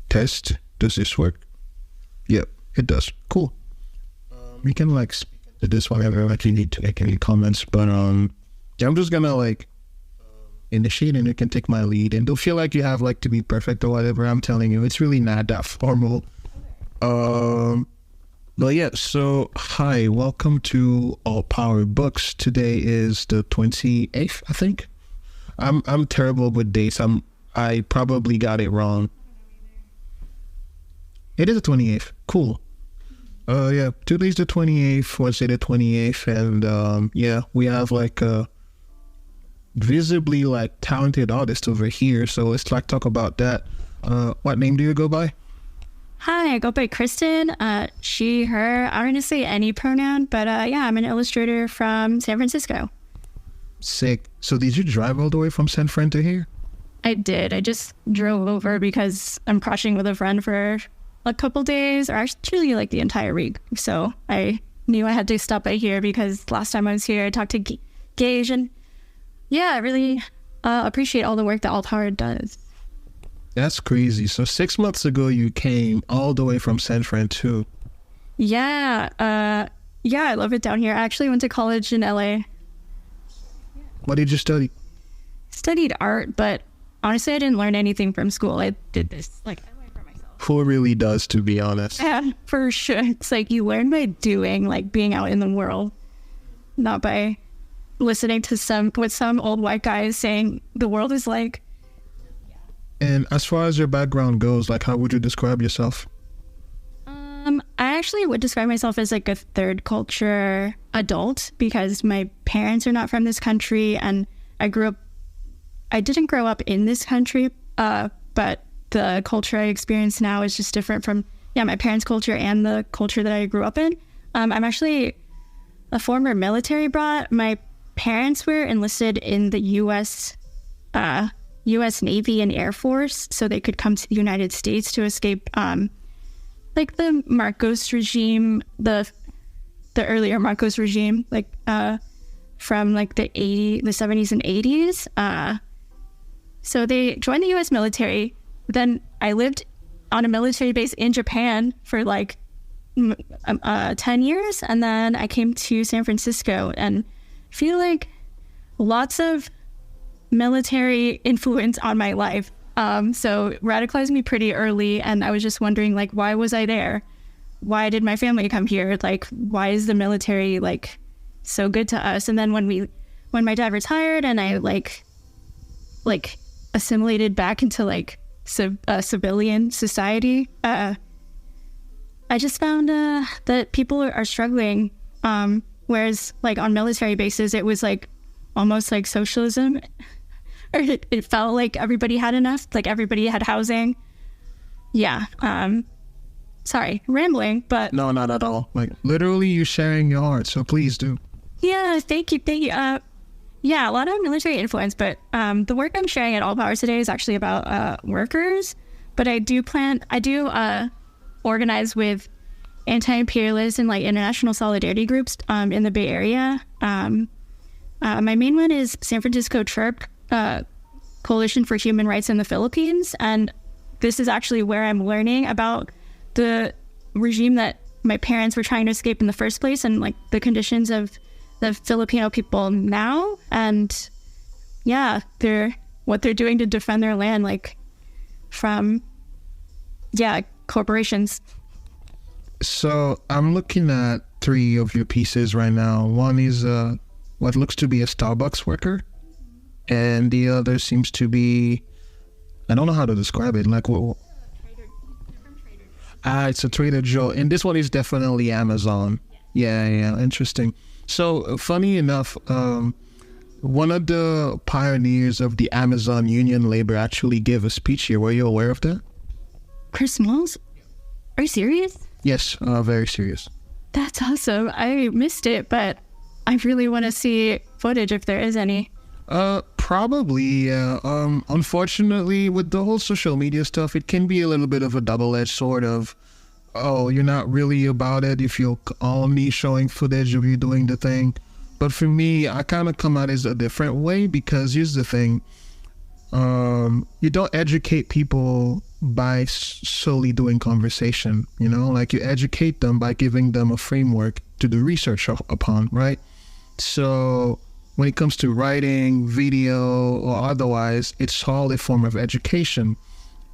Test. Does this work? Yep, it does. Cool. You can like speak to this whenever like you need to make any comments, but yeah, I'm just gonna like initiate and you can take my lead, and don't feel like you have like to be perfect or whatever. I'm telling you, it's really not that formal. But yeah, so hi, welcome to All Power Books. Today is the 28th, I think. I'm terrible with dates. I probably got it wrong. It is the 28th. Cool. Yeah, today's the 28th, Wednesday the 28th, and yeah, we have like a visibly like talented artist over here, so let's like talk about that. What name do you go by? Hi, I go by Christen, she, her. I don't want to say any pronoun, but yeah, I'm an illustrator from San Francisco. Sick. So did you drive all the way from San Fran to here? I did. I just drove over because I'm crashing with a friend for a couple days, or actually like the entire week. So I knew I had to stop by here because last time I was here, I talked to Gage, and yeah, I really appreciate all the work that All Power does. That's crazy. So 6 months ago, you came all the way from San Fran too. Yeah. Yeah, I love it down here. I actually went to college in LA. What did you study? Studied art, but honestly, I didn't learn anything from school. I did this, like, I learned for myself. Who really does, to be honest? Yeah, for sure. It's like you learn by doing, like being out in the world, not by listening to some old white guys saying the world is like. And as far as your background goes, like, how would you describe yourself? I actually would describe myself as like a third culture adult because my parents are not from this country, and I didn't grow up in this country, but the culture I experience now is just different from, my parents' culture and the culture that I grew up in. I'm actually a former military brat. My parents were enlisted in the U.S. Navy and Air Force, so they could come to the United States to escape, like the Marcos regime, the earlier Marcos regime, like from like the 70s and 80s. So they joined the U.S. military. Then I lived on a military base in Japan for like 10 years, and then I came to San Francisco, and feel like lots of military influence on my life. So radicalized me pretty early, and I was just wondering, like, why was I there? Why did my family come here? Like, why is the military like so good to us? And then when my dad retired and I like assimilated back into like civilian society, I just found that people are struggling. Whereas like on military bases, it was like almost like socialism. Or it felt like everybody had enough, like everybody had housing. Yeah. Sorry, rambling, but... No, not at all. Like, literally, you're sharing your heart, so please do. Yeah, thank you. Yeah, a lot of military influence, but the work I'm sharing at All Power today is actually about workers. But I do organize with anti-imperialist and like international solidarity groups in the Bay Area. My main one is San Francisco CHIRP, Coalition for Human Rights in the Philippines, and this is actually where I'm learning about the regime that my parents were trying to escape in the first place, and like the conditions of the Filipino people now, and yeah, what they're doing to defend their land, like from corporations. So I'm looking at 3 of your pieces right now. One is what looks to be a Starbucks worker, and the other seems to be, I don't know how to describe it. Like, what? It's a Trader Joe, and this one is definitely Amazon. Yeah, interesting. So, funny enough, one of the pioneers of the Amazon union labor actually gave a speech here. Were you aware of that? Chris Smalls? Are you serious? Yes, very serious. That's awesome. I missed it, but I really want to see footage if there is any. Probably, yeah. Unfortunately, with the whole social media stuff, it can be a little bit of a double-edged sword of, oh, you're not really about it if you're only showing footage of you doing the thing. But for me, I kind of come at it a different way, because here's the thing. You don't educate people by solely doing conversation, you know, like you educate them by giving them a framework to do research upon, right? So when it comes to writing, video, or otherwise, it's all a form of education.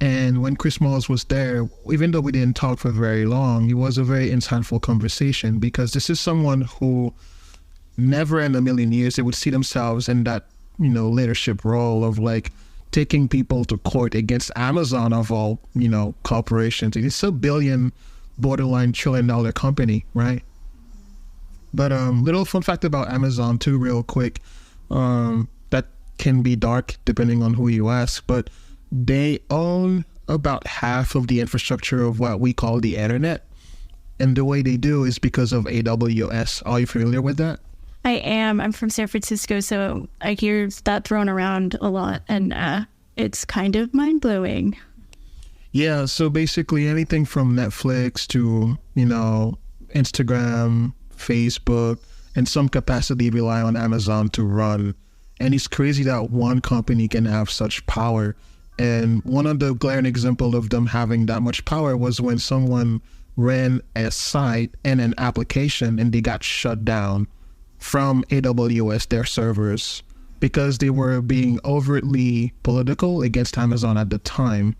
And when Chris Moss was there, even though we didn't talk for very long, it was a very insightful conversation, because this is someone who never in a million years they would see themselves in that, you know, leadership role of like taking people to court against Amazon of all, you know, corporations. It's a billion, borderline $1 trillion company, right? But little fun fact about Amazon too, real quick. That can be dark depending on who you ask, but they own about half of the infrastructure of what we call the internet. And the way they do is because of AWS. Are you familiar with that? I am. I'm from San Francisco, so I hear that thrown around a lot, and it's kind of mind-blowing. Yeah, so basically anything from Netflix to, you know, Instagram, Facebook, in some capacity rely on Amazon to run. And it's crazy that one company can have such power. And one of the glaring examples of them having that much power was when someone ran a site and an application and they got shut down from AWS, their servers, because they were being overtly political against Amazon at the time.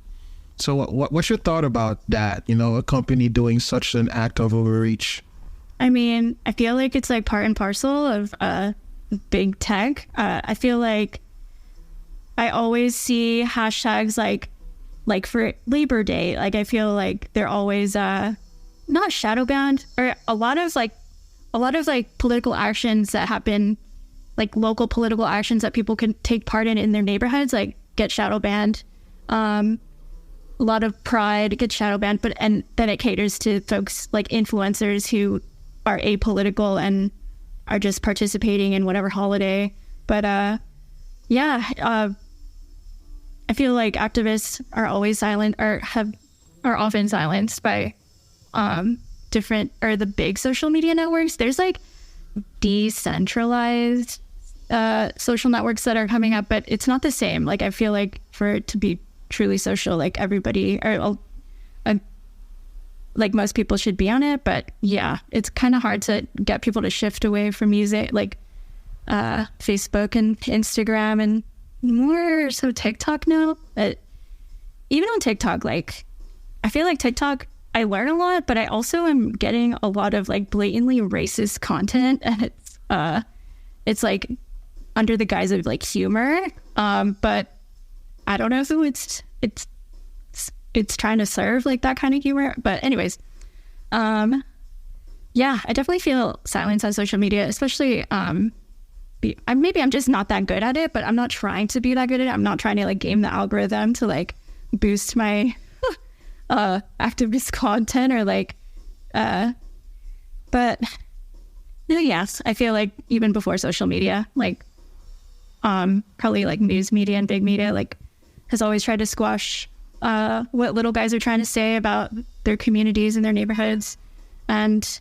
So what's your thought about that? You know, a company doing such an act of overreach? I mean, I feel like it's like part and parcel of big tech. I feel like I always see hashtags like for Labor Day. Like I feel like they're always not shadow banned, or a lot of political actions that happen, like local political actions that people can take part in their neighborhoods, like get shadow banned. A lot of pride gets shadow banned, and then it caters to folks like influencers who are apolitical and are just participating in whatever holiday. But I feel like activists are always silent, or are often silenced by the big social media networks. There's like decentralized social networks that are coming up, but it's not the same. Like I feel like for it to be truly social, like everybody, or like most people should be on it. But yeah, it's kind of hard to get people to shift away from music, like Facebook and Instagram, and more so TikTok now. But even on TikTok, like I feel like TikTok, I learn a lot, but I also am getting a lot of like blatantly racist content, and it's like under the guise of like humor, but I don't know who it's trying to serve, like that kind of humor. But anyways, I definitely feel silence on social media, especially maybe I'm just not that good at it, but I'm not trying to be that good at it. I'm not trying to like game the algorithm to like boost my activist content, or like but no, yes, I feel like even before social media, like probably like news media and big media like has always tried to squash what little guys are trying to say about their communities and their neighborhoods. And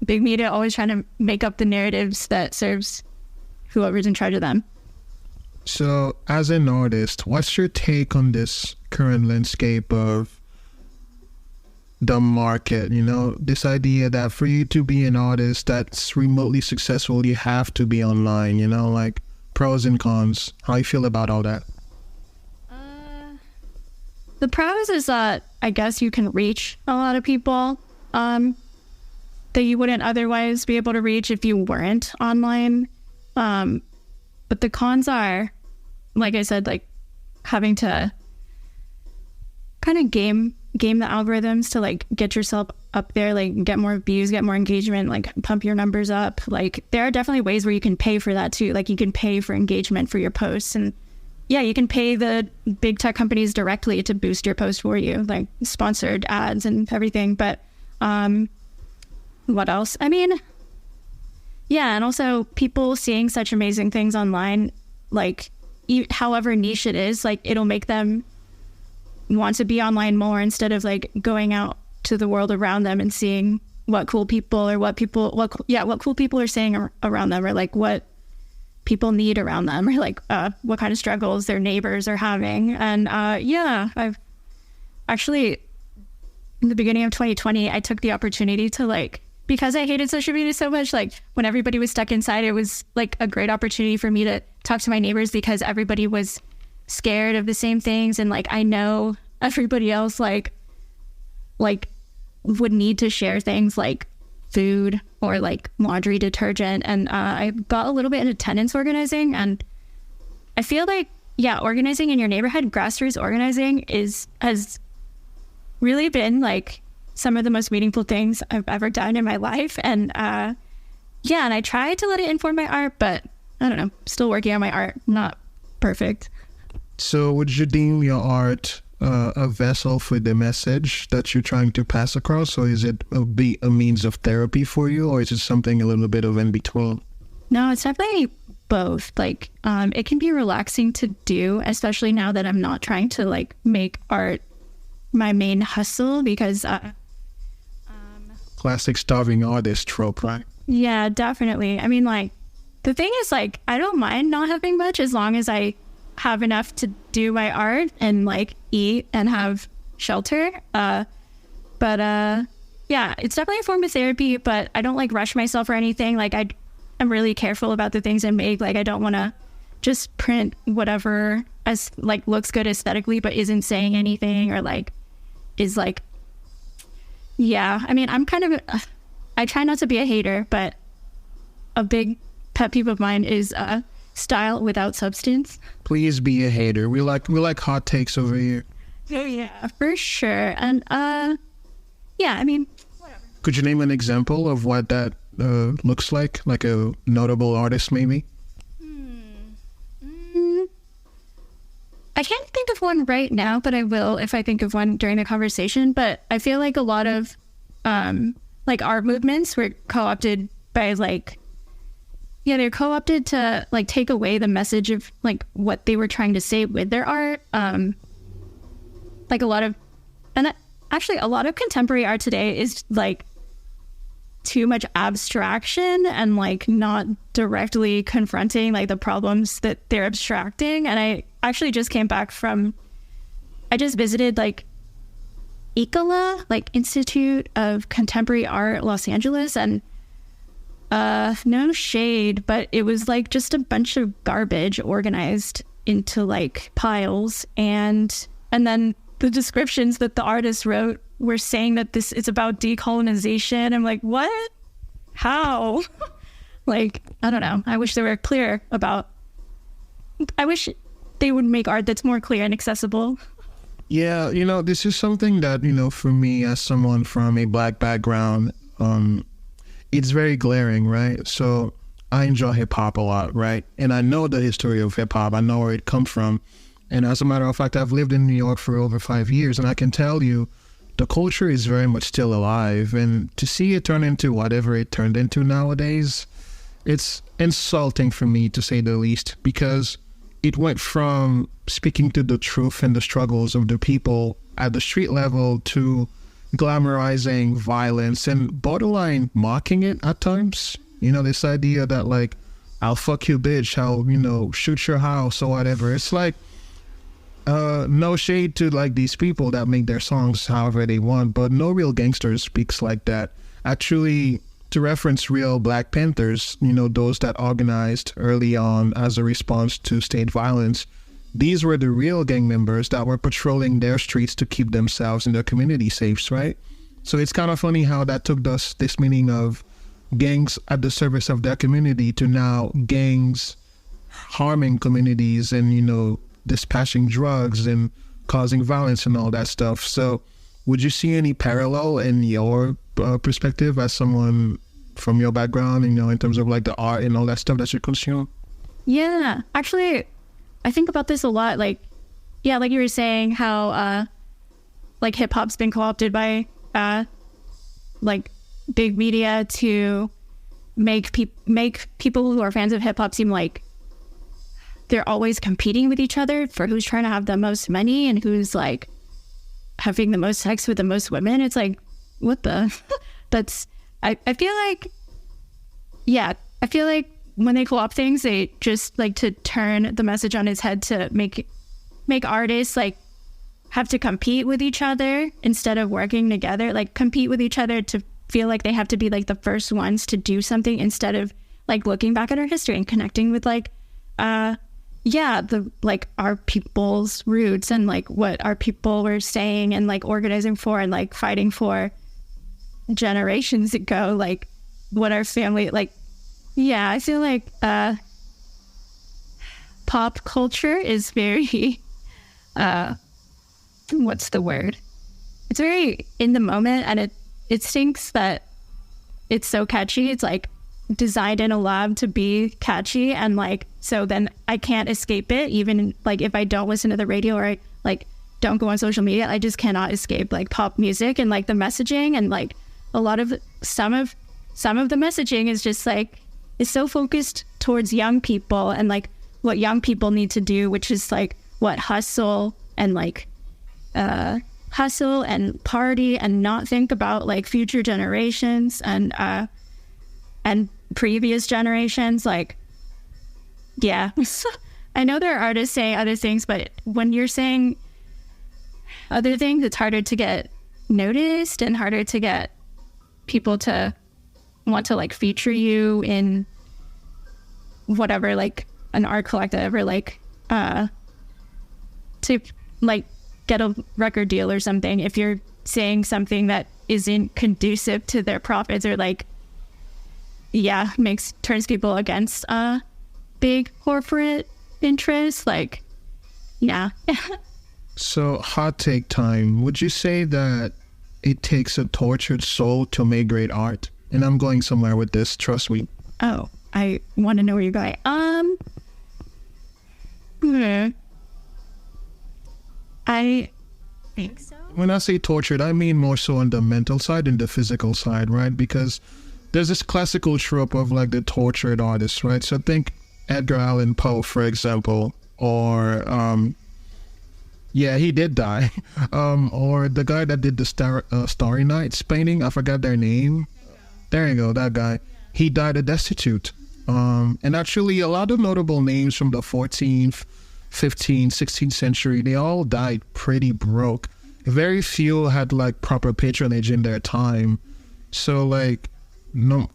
big media always trying to make up the narratives that serves whoever's in charge of them. So as an artist, what's your take on this current landscape of the market? You know, this idea that for you to be an artist that's remotely successful, you have to be online, you know, like pros and cons. How you feel about all that? The pros is that I guess you can reach a lot of people that you wouldn't otherwise be able to reach if you weren't online. But the cons are, like I said, like having to kind of game the algorithms to like get yourself up there, like get more views, get more engagement, like pump your numbers up. Like there are definitely ways where you can pay for that too. Like you can pay for engagement for your posts, and yeah, you can pay the big tech companies directly to boost your post for you, like sponsored ads and everything. But what else? I mean, yeah, and also people seeing such amazing things online, like however niche it is, like it'll make them want to be online more instead of like going out to the world around them and seeing what cool people or what cool people are saying around them, or like what people need around them, or like what kind of struggles their neighbors are having. And I've actually, in the beginning of 2020, I took the opportunity to like, because I hated social media so much, like when everybody was stuck inside, it was like a great opportunity for me to talk to my neighbors, because everybody was scared of the same things. And like, I know everybody else like would need to share things like food or like laundry detergent. And I got a little bit into tenants organizing, and I feel like, organizing in your neighborhood, grassroots organizing has really been like some of the most meaningful things I've ever done in my life. And and I try to let it inform my art, but I don't know, still working on my art, not perfect. So would you deem your art a vessel for the message that you're trying to pass across, or is it a means of therapy for you, or is it something a little bit of in between? No, it's definitely both. Like it can be relaxing to do, especially now that I'm not trying to like make art my main hustle, because classic starving artist trope, right? Yeah, definitely. I mean, like, the thing is, like, I don't mind not having much as long as I have enough to do my art and like eat and have shelter. But it's definitely a form of therapy, but I don't like rush myself or anything. Like I'm really careful about the things I make. Like I don't want to just print whatever as like looks good aesthetically, but isn't saying anything, or like is like, I mean, I'm kind of, I try not to be a hater, but a big pet peeve of mine is style without substance. Please be a hater. We like hot takes over here. Oh yeah, for sure. And I mean, whatever. Could you name an example of what that looks like a notable artist maybe? I can't think of one right now, but I will if I think of one during the conversation. But I feel like a lot of like art movements were co-opted by like, they're co-opted to like take away the message of like what they were trying to say with their art. Like a lot of contemporary art today is like too much abstraction and like not directly confronting like the problems that they're abstracting. And I actually just came back I just visited like ICALA, like Institute of Contemporary Art, Los Angeles, and no shade, but it was like just a bunch of garbage organized into like piles, and then the descriptions that the artist wrote were saying that this is about decolonization. I'm like, what? How? Like, I don't know. I wish they were clear about, I wish they would make art that's more clear and accessible. Yeah, this is something that, for me as someone from a Black background, it's very glaring, right? So I enjoy hip hop a lot, right? And I know the history of hip hop. I know where it comes from. And as a matter of fact, I've lived in New York for over 5 years, and I can tell you the culture is very much still alive. And to see it turn into whatever it turned into nowadays, it's insulting for me, to say the least, because it went from speaking to the truth and the struggles of the people at the street level to glamorizing violence and borderline mocking it at times. This idea that like, I'll fuck you, bitch, I'll, shoot your house or whatever. It's like, no shade to like these people that make their songs however they want, but no real gangster speaks like that. Actually, to reference real Black Panthers, those that organized early on as a response to state violence, these were the real gang members that were patrolling their streets to keep themselves and their community safe, right? So it's kind of funny how that took us this meaning of gangs at the service of their community to now gangs harming communities and, dispatching drugs and causing violence and all that stuff. So would you see any parallel in your perspective as someone from your background, in terms of like the art and all that stuff that you consume? Yeah, actually, I think about this a lot. Like, like you were saying, how like hip hop's been co-opted by like big media to make people who are fans of hip hop seem like they're always competing with each other for who's trying to have the most money and who's like having the most sex with the most women. It's like, what the? I feel like when they co-op things, they just like to turn the message on its head to make artists like have to compete with each other instead of working together, like compete with each other to feel like they have to be like the first ones to do something instead of like looking back at our history and connecting with like the like our people's roots and like what our people were saying and like organizing for and like fighting for generations ago, like what our family like. Yeah, I feel like pop culture is very what's the word? It's very in the moment, and it stinks that it's so catchy. It's like designed in a lab to be catchy, and like so then I can't escape it, even like if I don't listen to the radio or I like don't go on social media. I just cannot escape like pop music and like the messaging, and like a lot of some of the messaging is just like is so focused towards young people and like what young people need to do, which is like what hustle and like hustle and party and not think about like future generations and previous generations. Like, yeah. I know there are artists saying other things, but when you're saying other things, it's harder to get noticed and harder to get people to want to like feature you in whatever, like an art collective or like to like get a record deal or something if you're saying something that isn't conducive to their profits or like turns people against big corporate interests. Like, yeah. So, hot take time. Would you say that it takes a tortured soul to make great art? And I'm going somewhere with this, trust me. Oh, I want to know where you're going. I think so. When I say tortured, I mean more so on the mental side and the physical side, right? Because there's this classical trope of like the tortured artist, right? So think Edgar Allan Poe, for example, or he did die. Or the guy that did the Starry Nights painting, I forgot their name. There you go, that guy. He died a destitute. And actually a lot of notable names from the 14th, 15th, 16th century, they all died pretty broke. Very few had like proper patronage in their time. So like,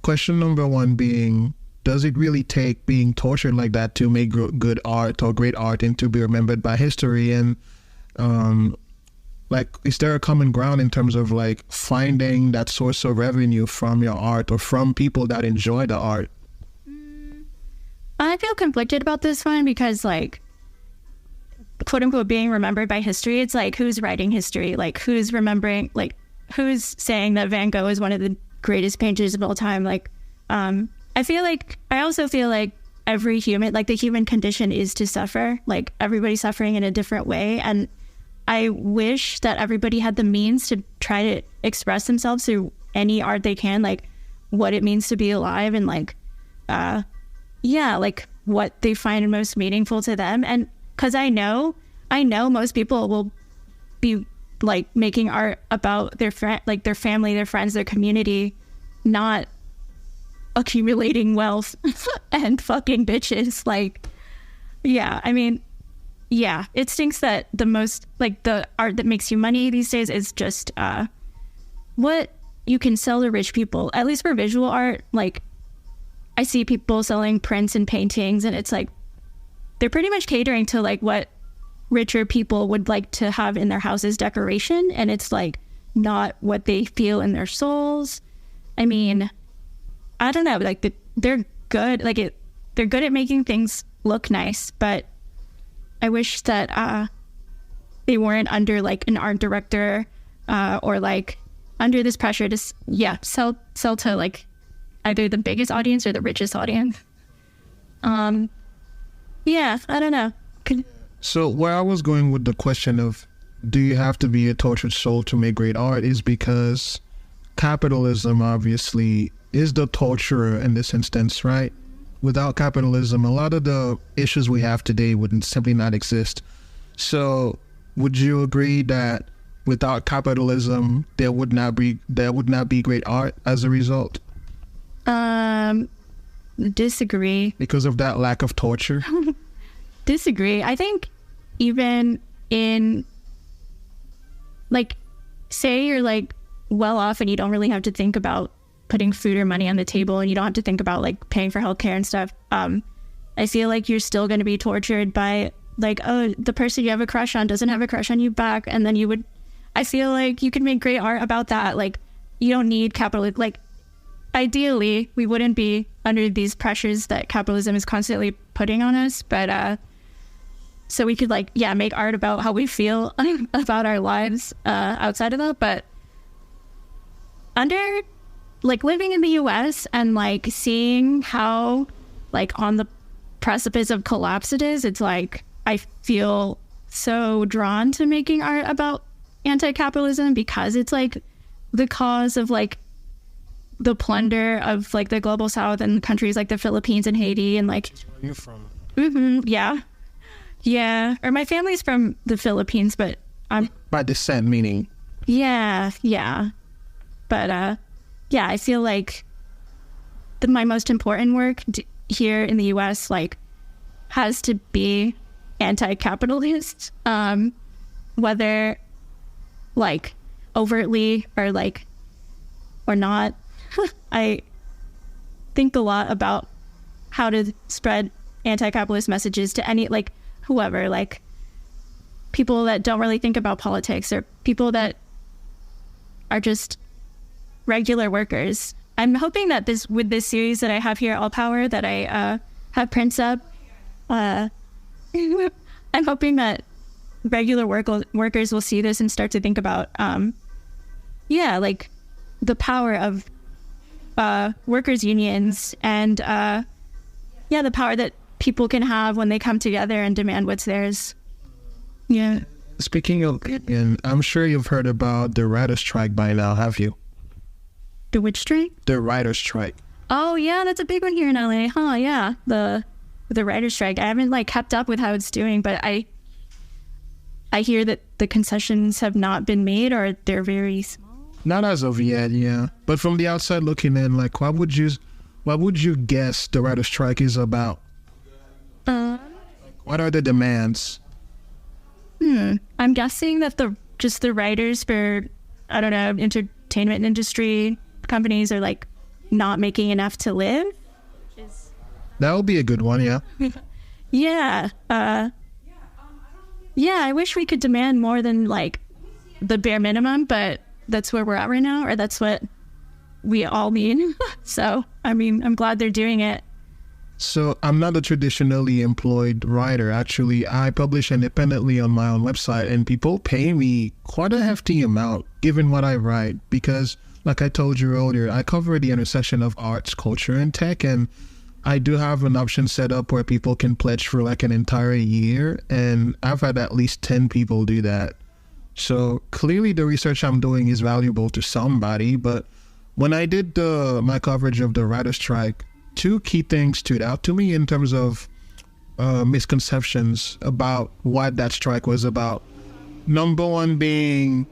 question number one being, does it really take being tortured like that to make good art or great art and to be remembered by history? And like, is there a common ground in terms of like finding that source of revenue from your art or from people that enjoy the art? I feel conflicted about this one because like, quote unquote, being remembered by history, it's like, who's writing history? Like, who's remembering, like, who's saying that Van Gogh is one of the greatest painters of all time? Like, I also feel like every human, like the human condition is to suffer, like everybody's suffering in a different way. And I wish that everybody had the means to try to express themselves through any art they can, like what it means to be alive and like, like what they find most meaningful to them. And because I know most people will be like making art about their their family, their friends, their community, not accumulating wealth and fucking bitches. Like, yeah, I mean, yeah, it stinks that the most like the art that makes you money these days is just what you can sell to rich people. At least for visual art, like I see people selling prints and paintings, and it's like they're pretty much catering to like what richer people would like to have in their houses decoration, and it's like not what they feel in their souls. I mean, I don't know, like they're good, like they're good at making things look nice, but I wish that they weren't under like an art director or like under this pressure to sell to like either the biggest audience or the richest audience. Yeah, I don't know. So where I was going with the question of do you have to be a tortured soul to make great art is because capitalism obviously is the torturer in this instance, right? Without capitalism, a lot of the issues we have today would simply not exist. So would you agree that without capitalism, there would not be great art as a result? disagree. Because of that lack of torture? Disagree. I think even in, like, say you're like well off and you don't really have to think about putting food or money on the table, and you don't have to think about like paying for healthcare and stuff. I feel like you're still going to be tortured by like, oh, the person you have a crush on doesn't have a crush on you back. And then I feel like you could make great art about that. Like, you don't need capitalism. Like, ideally, we wouldn't be under these pressures that capitalism is constantly putting on us. But so we could like, yeah, make art about how we feel about our lives outside of that. But under like living in the US and like seeing how like on the precipice of collapse it is, it's like I feel so drawn to making art about anti-capitalism because it's like the cause of like the plunder of like the global south and countries like the Philippines and Haiti and like Where are you from? Yeah, or my family's from the Philippines, but I'm By descent, meaning? yeah, but yeah, I feel like my most important work here in the US like has to be anti-capitalist, whether like overtly or like or not. I think a lot about how to spread anti-capitalist messages to any like whoever, like people that don't really think about politics or people that are just regular workers. I'm hoping that with this series that I have here, All Power, that I have prints up, I'm hoping that regular workers will see this and start to think about, like the power of workers' unions and, the power that people can have when they come together and demand what's theirs. Yeah. Speaking of union, I'm sure you've heard about the writer's strike by now, have you? The which strike? The writer's strike. Oh yeah, that's a big one here in LA, huh? Yeah, the writer's strike. I haven't like kept up with how it's doing, but I hear that the concessions have not been made or they're very small. Not as of yet, yeah. But from the outside looking in, like, what would you guess the writer's strike is about? What are the demands? I'm guessing that the writers for, I don't know, entertainment industry companies are like not making enough to live. That would be a good one, yeah. Yeah. I wish we could demand more than like the bare minimum, but that's where we're at right now, or that's what we all need. So, I mean, I'm glad they're doing it. So I'm not a traditionally employed writer. Actually, I publish independently on my own website, and people pay me quite a hefty amount given what I write because, like I told you earlier, I cover the intersection of arts, culture, and tech, and I do have an option set up where people can pledge for like an entire year, and I've had at least 10 people do that. So clearly the research I'm doing is valuable to somebody, but when I did my coverage of the writer's strike, two key things stood out to me in terms of misconceptions about what that strike was about. Number one being,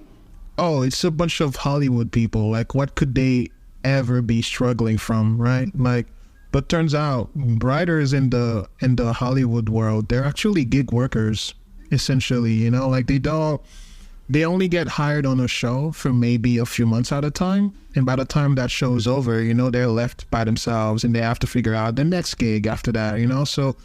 oh, it's a bunch of Hollywood people. Like, what could they ever be struggling from, right? Like, but turns out writers in the Hollywood world, they're actually gig workers, essentially. You know, like they only get hired on a show for maybe a few months at a time. And by the time that show's over, you know, they're left by themselves and they have to figure out the next gig after that, you know. So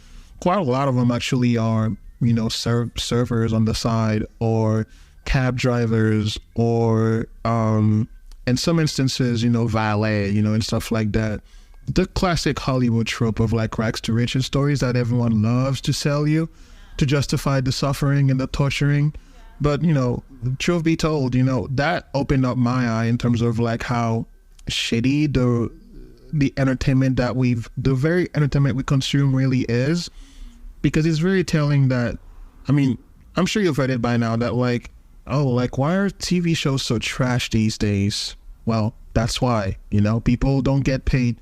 quite a lot of them actually are, you know, servers on the side or cab drivers or, in some instances, you know, valet, you know, and stuff like that. The classic Hollywood trope of like rags to riches stories that everyone loves to sell you to justify the suffering and the torturing. But, you know, truth be told, you know, that opened up my eye in terms of like how shitty the entertainment the very entertainment we consume really is. Because it's very telling that, I mean, I'm sure you've read it by now that like, oh, like why are TV shows so trash these days? Well, that's why, you know, people don't get paid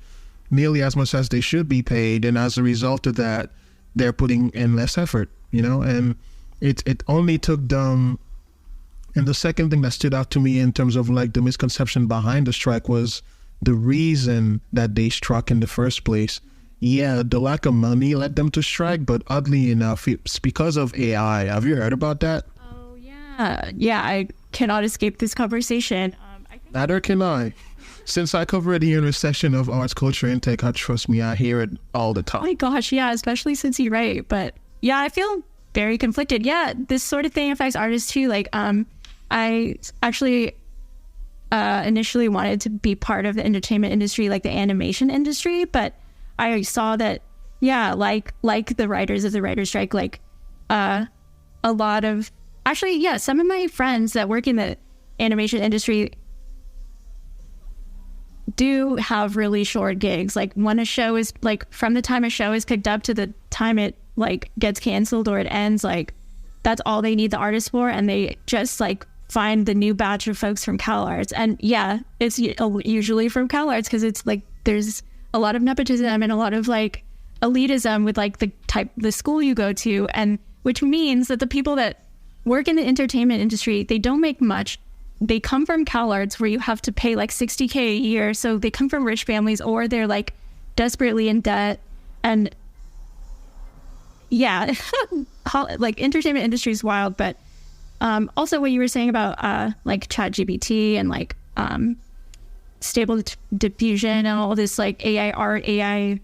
nearly as much as they should be paid. And as a result of that, they're putting in less effort, you know, and it only took them. And the second thing that stood out to me in terms of like the misconception behind the strike was the reason that they struck in the first place. yeah, the lack of money led them to strike, but oddly enough, it's because of AI. Have you heard about that? Oh, yeah. Yeah, I cannot escape this conversation. Neither can I. Since I cover the intersection of arts, culture, and tech, trust me, I hear it all the time. Oh my gosh, yeah, especially since you write. But yeah, I feel very conflicted. Yeah, this sort of thing affects artists too. Like, I actually initially wanted to be part of the entertainment industry, like the animation industry, but I saw that, yeah, like the writers of the writer's strike, like a lot of, actually, yeah, some of my friends that work in the animation industry do have really short gigs. Like when a show is, like, from the time a show is picked up to the time it like gets canceled or it ends, like that's all they need the artist for, and they just like find the new batch of folks from CalArts. And yeah, it's usually from CalArts because it's like there's a lot of nepotism and a lot of like elitism with like the school you go to, and which means that the people that work in the entertainment industry, they don't make much. They come from CalArts where you have to pay like $60K a year. So they come from rich families, or they're like desperately in debt. And yeah, like entertainment industry is wild. But also what you were saying about like ChatGPT and like stable diffusion and all this like AI art, AI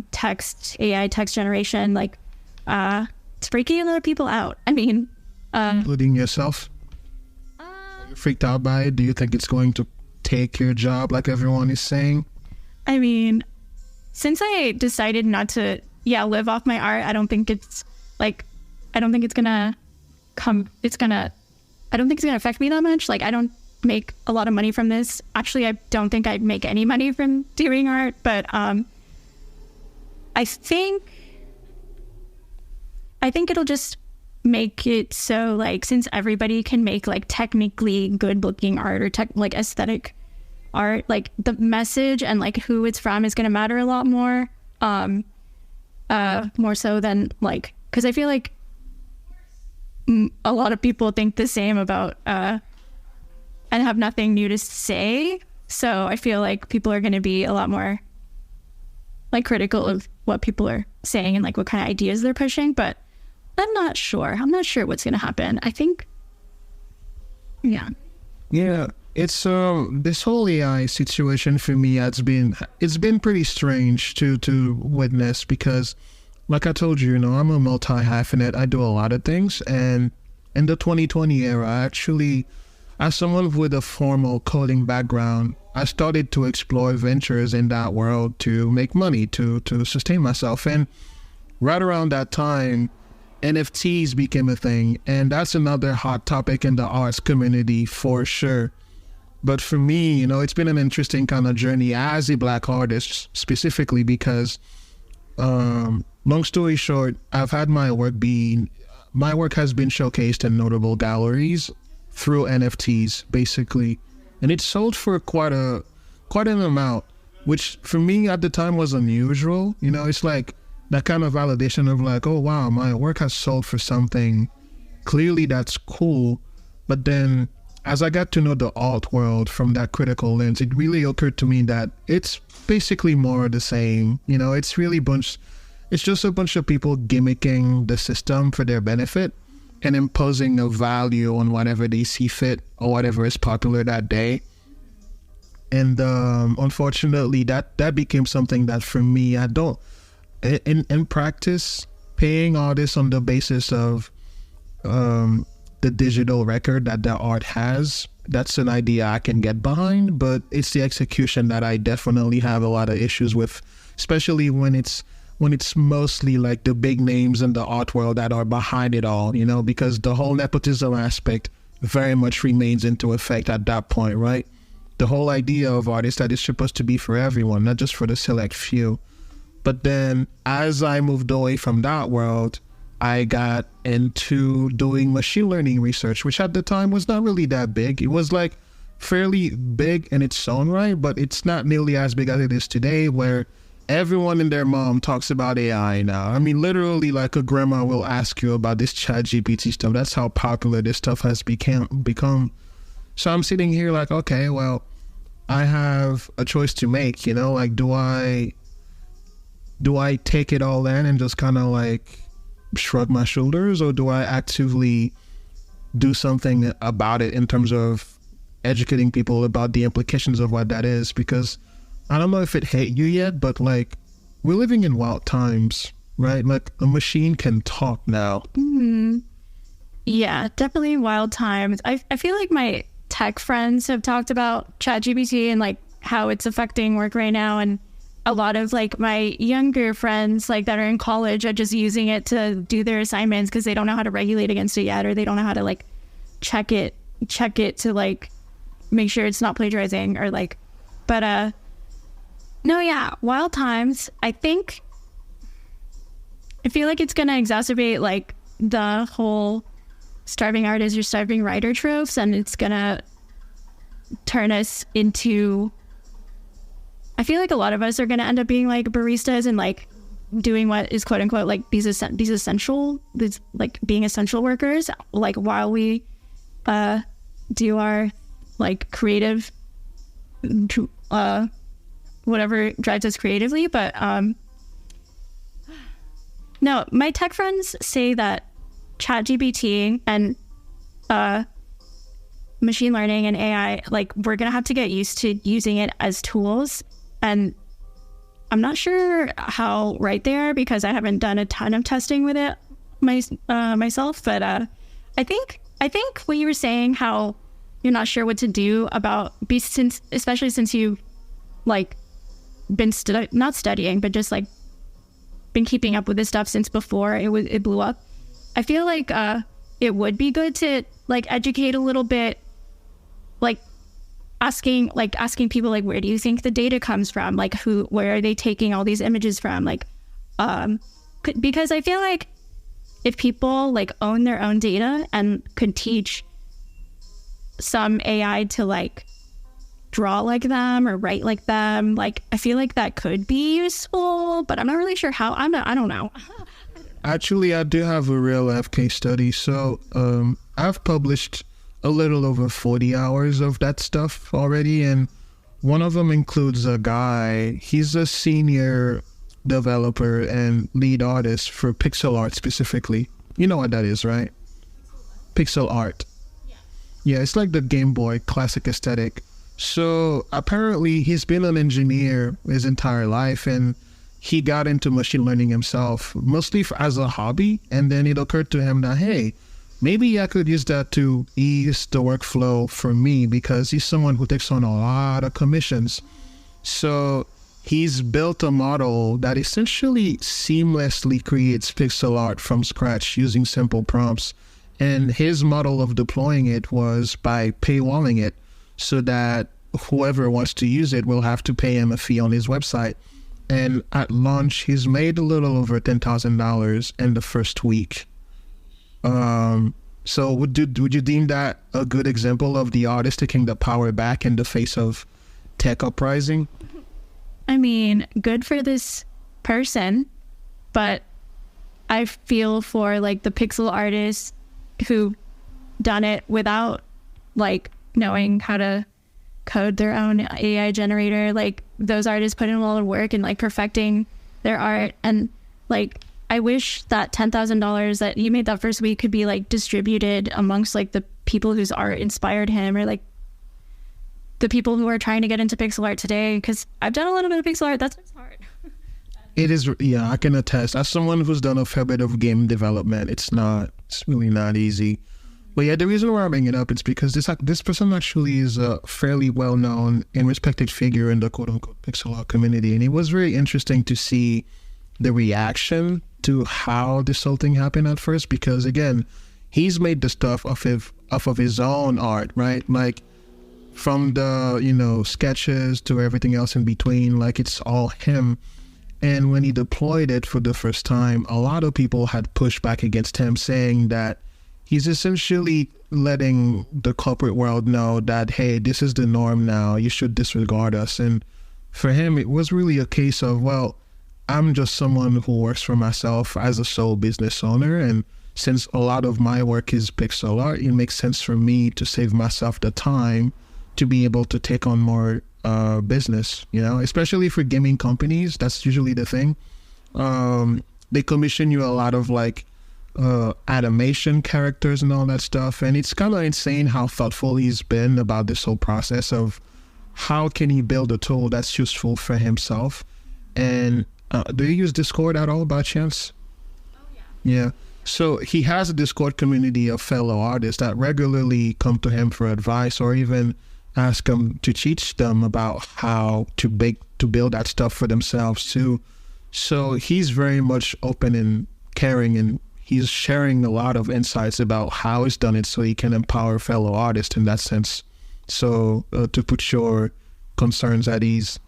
text generation, like it's freaking a lot of people out. I mean, including yourself. Freaked out by it? Do you think it's going to take your job like everyone is saying? I mean, since I decided not to live off my art, I don't think it's gonna affect me that much. Like, I don't make a lot of money from this. Actually, I don't think I'd make any money from doing art, but I think it'll just make it so, like, since everybody can make like technically good looking art or like aesthetic art, like the message and like who it's from is going to matter a lot more, more so than like, because I feel like a lot of people think the same about and have nothing new to say. So I feel like people are going to be a lot more like critical of what people are saying and like what kind of ideas they're pushing. But I'm not sure what's going to happen. I think, yeah. It's this whole AI situation for me it's been pretty strange to witness, because like I told you, I'm a multi-hyphenate. I do a lot of things, and in the 2020 era, actually, as someone with a formal coding background, I started to explore ventures in that world to make money, to sustain myself. And right around that time, NFTs became a thing, and that's another hot topic in the arts community for sure. But for me, it's been an interesting kind of journey as a Black artist, specifically because, long story short, I've had my work has been showcased in notable galleries through NFTs, basically, and it's sold for quite an amount, which for me at the time was unusual. It's like that kind of validation of like, oh wow, my work has sold for something. Clearly that's cool. But then as I got to know the art world from that critical lens, it really occurred to me that it's basically more of the same. It's just a bunch of people gimmicking the system for their benefit and imposing a value on whatever they see fit or whatever is popular that day. And unfortunately, that became something that for me, I don't, in practice, paying artists on the basis of the digital record that the art has, that's an idea I can get behind, but it's the execution that I definitely have a lot of issues with, especially when it's mostly like the big names in the art world that are behind it all, because the whole nepotism aspect very much remains into effect at that point, right? The whole idea of art is that it's supposed to be for everyone, not just for the select few. But then as I moved away from that world, I got into doing machine learning research, which at the time was not really that big. It was like fairly big in its own right, but it's not nearly as big as it is today, where everyone and their mom talks about AI now. I mean, literally, like a grandma will ask you about this ChatGPT stuff. That's how popular this stuff has become. So I'm sitting here like, okay, well, I have a choice to make, like, do I do I take it all in and just kind of like shrug my shoulders, or do I actively do something about it in terms of educating people about the implications of what that is? Because I don't know if it hit you yet, but like, we're living in wild times, right? Like, a machine can talk now. Yeah, definitely wild times. I feel like my tech friends have talked about ChatGPT and like how it's affecting work right now, and a lot of like my younger friends like that are in college are just using it to do their assignments because they don't know how to regulate against it yet, or they don't know how to like check it to like make sure it's not plagiarizing, or like, but no, yeah, wild times. I feel like it's gonna exacerbate like the whole starving artist or starving writer tropes, and it's gonna turn us into, I feel like a lot of us are gonna end up being like baristas and like doing what is quote unquote like these like being essential workers, like while we do our like creative whatever drives us creatively. But no, my tech friends say that ChatGPT and machine learning and AI, like, we're gonna have to get used to using it as tools. And I'm not sure how right they are because I haven't done a ton of testing with it myself. But I think when you were saying how you're not sure what to do about, especially since you've like been not studying, but just like been keeping up with this stuff since before it blew up. I feel like it would be good to like educate a little bit, like asking people like, where do you think the data comes from? Like, where are they taking all these images from? Like, because I feel like if people like own their own data and could teach some AI to like draw like them or write like them, like, I feel like that could be useful, but I'm not really sure how. I don't know. Actually, I do have a real life case study. So I've published a little over 40 hours of that stuff already, and one of them includes a guy. He's a senior developer and lead artist for pixel art specifically. You know what that is, right? Pixel art. Yeah, it's like the Game Boy classic aesthetic. So apparently he's been an engineer his entire life, and he got into machine learning himself, mostly as a hobby. And then it occurred to him that, hey, maybe I could use that to ease the workflow for me, because he's someone who takes on a lot of commissions. So he's built a model that essentially seamlessly creates pixel art from scratch using simple prompts. And his model of deploying it was by paywalling it, so that whoever wants to use it will have to pay him a fee on his website. And at launch, he's made a little over $10,000 in the first week. So would you deem that a good example of the artist taking the power back in the face of tech uprising? I mean, good for this person, but I feel for like the pixel artists who done it without like knowing how to code their own AI generator. Like, those artists put in a lot of work and like perfecting their art, and like, I wish that $10,000 that you made that first week could be like distributed amongst like the people whose art inspired him, or like the people who are trying to get into pixel art today. Because I've done a little bit of pixel art. That's hard. It is, yeah, I can attest. As someone who's done a fair bit of game development, it's really not easy. But yeah, the reason why I bring it up is because this person actually is a fairly well-known and respected figure in the quote-unquote pixel art community. And it was very interesting to see the reaction to how this whole thing happened at first, because again, he's made the stuff off of his own art, right? Like, from the, sketches to everything else in between, like, it's all him. And when he deployed it for the first time, a lot of people had pushed back against him, saying that he's essentially letting the corporate world know that, hey, this is the norm now, you should disregard us. And for him, it was really a case of, well, I'm just someone who works for myself as a sole business owner, and since a lot of my work is pixel art, it makes sense for me to save myself the time to be able to take on more business, especially for gaming companies. That's usually the thing. They commission you a lot of like animation characters and all that stuff, and it's kind of insane how thoughtful he's been about this whole process of how can he build a tool that's useful for himself. And do you use Discord at all by chance? Oh yeah. So he has a Discord community of fellow artists that regularly come to him for advice, or even ask him to teach them about how to build that stuff for themselves too. So he's very much open and caring, and he's sharing a lot of insights about how he's done it so he can empower fellow artists in that sense. So to put your concerns at ease.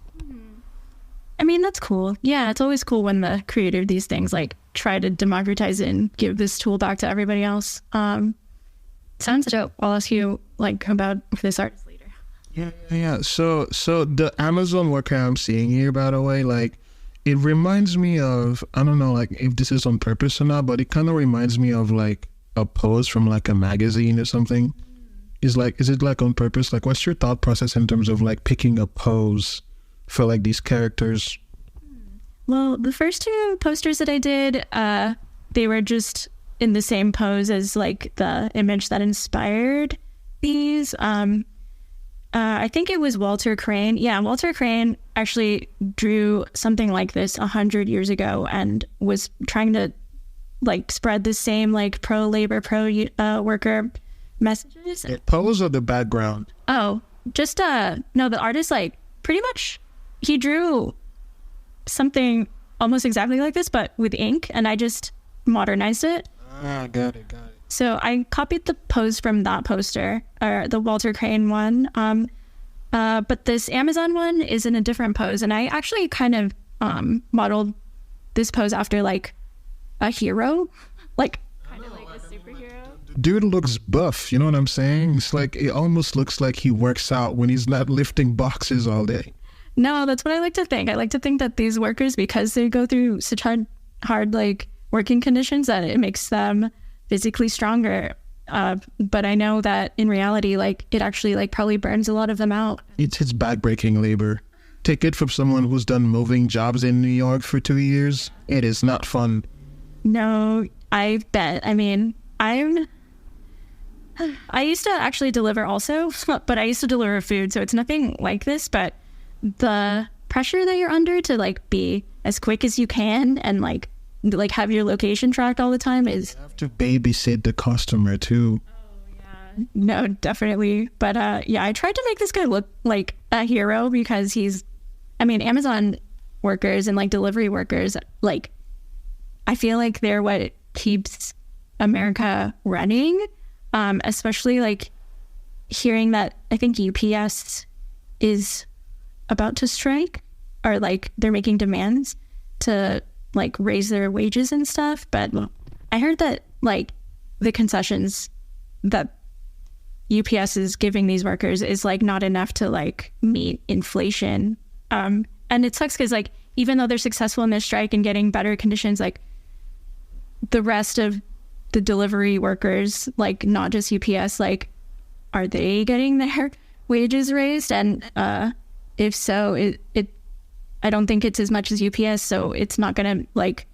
I mean, that's cool. Yeah, it's always cool when the creator of these things like try to democratize it and give this tool back to everybody else. Sounds dope. I'll ask you like about this artist later. Yeah. So the Amazon worker I'm seeing here, by the way, like it reminds me of, I don't know like if this is on purpose or not, but it kind of reminds me of like a pose from like a magazine or something. Is it like on purpose? Like what's your thought process in terms of like picking a pose for like these characters? Well, the first two posters that I did, they were just in the same pose as like the image that inspired these. I think it was Walter Crane. Yeah, Walter Crane actually drew something like this 100 years ago and was trying to like spread the same like pro-labor, pro-worker messages. The pose or the background? Oh, just no, the artist like pretty much he drew something almost exactly like this but with ink, and I just modernized it. Got it. So I copied the pose from that poster, or the Walter Crane one. But this Amazon one is in a different pose, and I actually kind of modeled this pose after like a hero, like kind of like a superhero. Dude looks buff, you know what I'm saying? It's like it almost looks like he works out when he's not lifting boxes all day. No, that's what I like to think. I like to think that these workers, because they go through such hard like working conditions, that it makes them physically stronger. But I know that in reality, like it actually like probably burns a lot of them out. It's backbreaking labor. Take it from someone who's done moving jobs in New York for 2 years. It is not fun. No, I bet. I mean, I used to actually deliver also, but I used to deliver food, so it's nothing like this, but the pressure that you're under to like be as quick as you can and like have your location tracked all the time is... You have to babysit the customer too. Oh yeah, no, definitely. But yeah, I tried to make this guy look like a hero because Amazon workers and like delivery workers, like I feel like they're what keeps America running. Especially like hearing that I think UPS is about to strike, or like they're making demands to like raise their wages and stuff. But I heard that like the concessions that UPS is giving these workers is like not enough to like meet inflation. And it sucks because like even though they're successful in their strike and getting better conditions, like the rest of the delivery workers, like not just UPS, like are they getting their wages raised? And if so, it I don't think it's as much as UPS, so it's not gonna like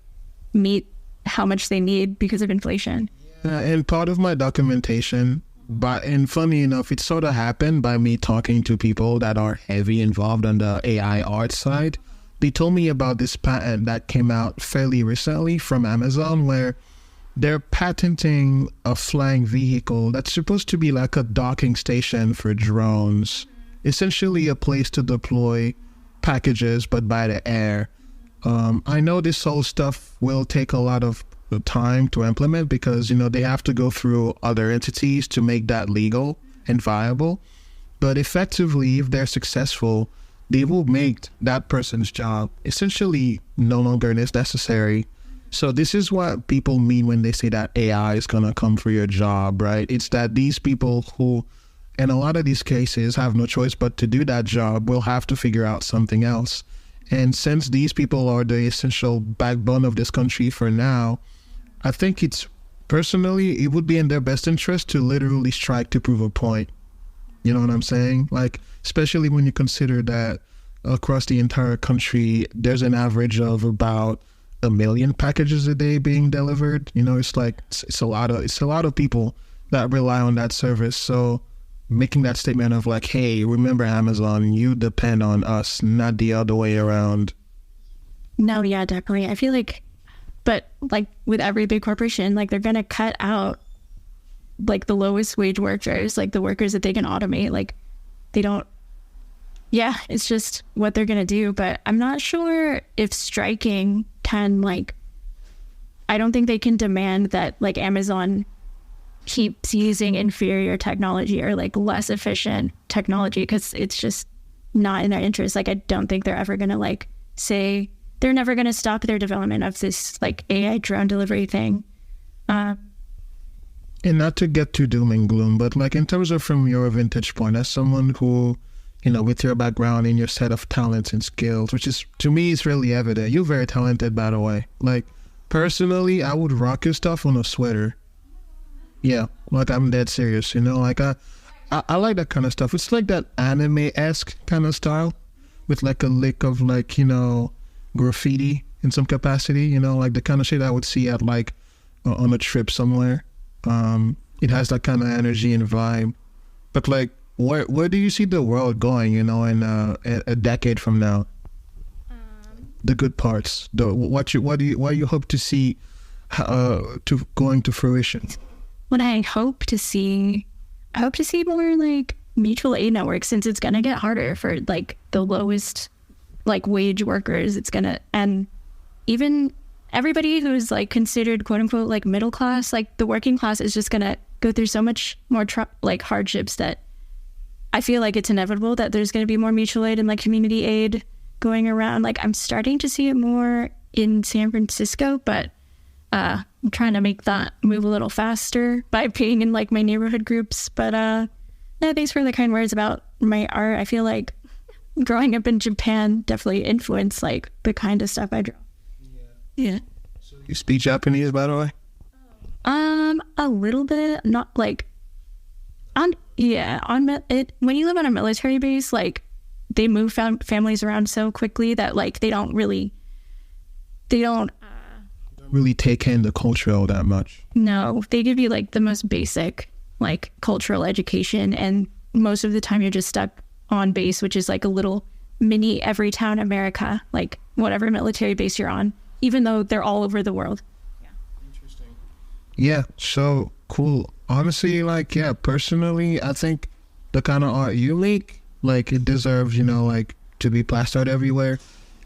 meet how much they need because of inflation. Yeah, and part of my documentation, and funny enough, it sort of happened by me talking to people that are heavy involved on the AI art side. They told me about this patent that came out fairly recently from Amazon, where they're patenting a flying vehicle that's supposed to be like a docking station for drones, essentially a place to deploy packages, but by the air. I know this whole stuff will take a lot of time to implement because, they have to go through other entities to make that legal and viable. But effectively, if they're successful, they will make that person's job essentially no longer necessary. So this is what people mean when they say that AI is going to come for your job, right? It's that these people who, in a lot of these cases, have no choice but to do that job will have to figure out something else. And since these people are the essential backbone of this country for now, I think it would be in their best interest to literally strike to prove a point. You know what I'm saying? Like, especially when you consider that across the entire country, there's an average of about 1 million packages a day being delivered. You know, it's like it's a lot of people that rely on that service. So making that statement of like, hey, remember Amazon, you depend on us, not the other way around. No, yeah, definitely. I feel like, but like with every big corporation, like they're gonna cut out like the lowest wage workers, like the workers that they can automate. Like they don't, yeah, it's just what they're gonna do. But I'm not sure if striking can, like, I don't think they can demand that like Amazon keeps using inferior technology or like less efficient technology, because it's just not in their interest. Like I don't think they're ever gonna like say, they're never gonna stop their development of this like AI drone delivery thing. And not to get too doom and gloom, but like in terms of from your vantage point, as someone who, you know, with your background and your set of talents and skills, which is, to me, is really evident. You're very talented, by the way. Like, personally, I would rock your stuff on a sweater. Yeah, like I'm dead serious, you know? Like, I like that kind of stuff. It's like that anime-esque kind of style with like a lick of like, you know, graffiti in some capacity, you know? Like the kind of shit I would see at like on a trip somewhere. It has that kind of energy and vibe. But like, where do you see the world going, you know, in a decade from now? The good parts, what you hope to see to going to fruition. What I hope to see more like mutual aid networks, since it's gonna get harder for like the lowest like wage workers. It's gonna, and even everybody who's like considered quote unquote like middle class, like the working class is just gonna go through so much more like hardships that I feel like it's inevitable that there's gonna be more mutual aid and like community aid going around. Like I'm starting to see it more in San Francisco, but I'm trying to make that move a little faster by being in like my neighborhood groups. But no, thanks for the kind words about my art. I feel like growing up in Japan definitely influenced like the kind of stuff I draw. Yeah. So you speak Japanese, by the way? A little bit, not like when you live on a military base, like they move families around so quickly that like they don't really take in the culture all that much. No, they give you like the most basic like cultural education, and most of the time you're just stuck on base, which is like a little mini Everytown America, like whatever military base you're on, even though they're all over the world. Yeah. Interesting. Yeah, so cool. Honestly, like, yeah, personally, I think the kind of art you make, like, it deserves, you know, like, to be plastered everywhere.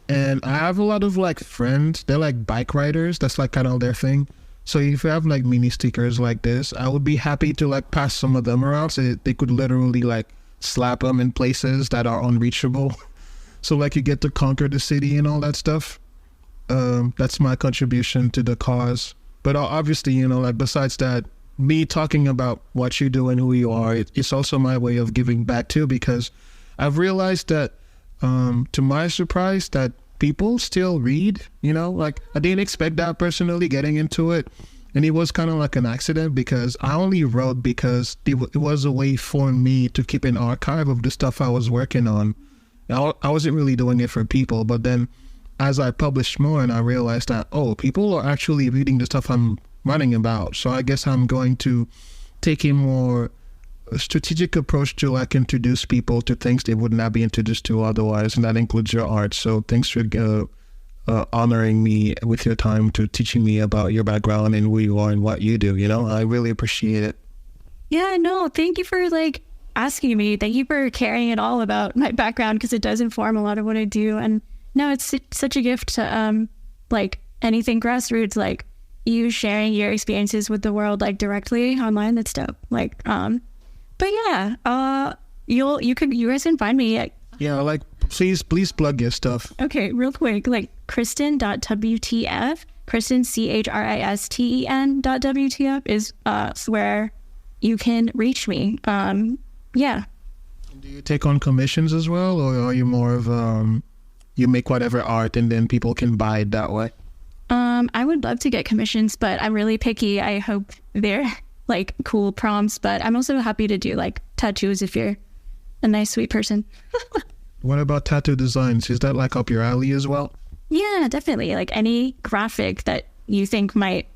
And I have a lot of, like, friends, they're, like, bike riders. That's, like, kind of their thing. So if you have, like, mini stickers like this, I would be happy to, like, pass some of them around so they could literally, like, slap them in places that are unreachable. So, like, you get to conquer the city and all that stuff. That's my contribution to the cause. But obviously, you know, like, besides that, me talking about what you do and who you are, it's also my way of giving back too, because I've realized that, to my surprise, that people still read, you know, like I didn't expect that personally getting into it. And it was kind of like an accident, because I only wrote because it was a way for me to keep an archive of the stuff I was working on. I wasn't really doing it for people, but then as I published more and I realized that, oh, people are actually reading the stuff I'm writing about. So I guess I'm going to take a more strategic approach to like introduce people to things they would not be introduced to otherwise, and that includes your art. So thanks for honoring me with your time, to teaching me about your background and who you are and what you do. You know, I really appreciate it. Yeah, no, thank you for like asking me. Thank you for caring at all about my background, because it does inform a lot of what I do. And no, it's such a gift to like anything grassroots, like you sharing your experiences with the world like directly online. That's dope. Like but yeah, you guys can find me at, yeah, like please plug your stuff. Okay, real quick, like Christen.wtf, Christen CHRISTEN.WTF is where you can reach me. Yeah. Do you take on commissions as well, or are you more of you make whatever art and then people can buy it that way? I would love to get commissions, but I'm really picky. I hope they're like cool prompts, but I'm also happy to do like tattoos if you're a nice, sweet person. What about tattoo designs? Is that like up your alley as well? Yeah, definitely. Like any graphic that you think might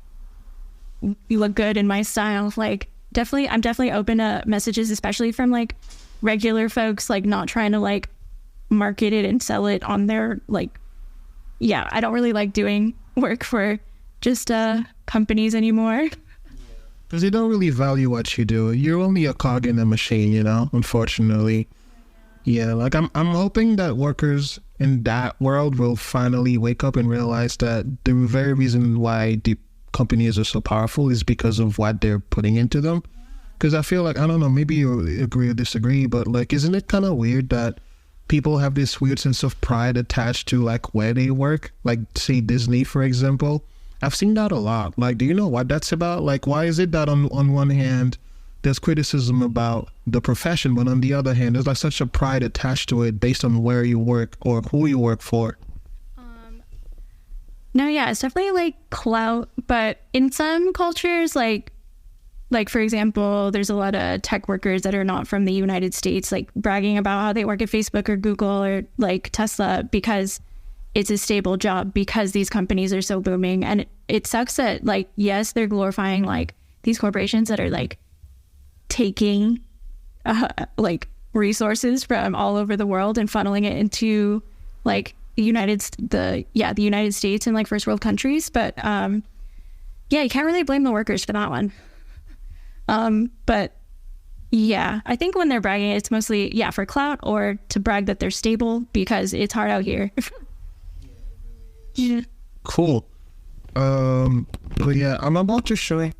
look good in my style, like definitely, I'm definitely open to messages, especially from like regular folks, like not trying to like market it and sell it on their like, yeah, I don't really like doing work for just companies anymore. Because they don't really value what you do. You're only a cog in the machine, you know, unfortunately. Yeah, like I'm hoping that workers in that world will finally wake up and realize that the very reason why the companies are so powerful is because of what they're putting into them. Because I feel like, I don't know, maybe you agree or disagree, but like, isn't it kind of weird that people have this weird sense of pride attached to like where they work? Like say Disney, for example. I've seen that a lot. Like, do you know what that's about? Like, why is it that on one hand, there's criticism about the profession, but on the other hand, there's like such a pride attached to it based on where you work or who you work for? No, yeah, it's definitely like clout, but in some cultures, like for example, there's a lot of tech workers that are not from the United States, like bragging about how they work at Facebook or Google or like Tesla because it's a stable job because these companies are so booming. And it sucks that like, yes, they're glorifying like these corporations that are like taking like resources from all over the world and funneling it into like the United States and like first world countries. But yeah, you can't really blame the workers for that one. But yeah, I think when they're bragging, it's mostly, yeah, for clout or to brag that they're stable because it's hard out here. Yeah. Cool. But yeah, I'm about to show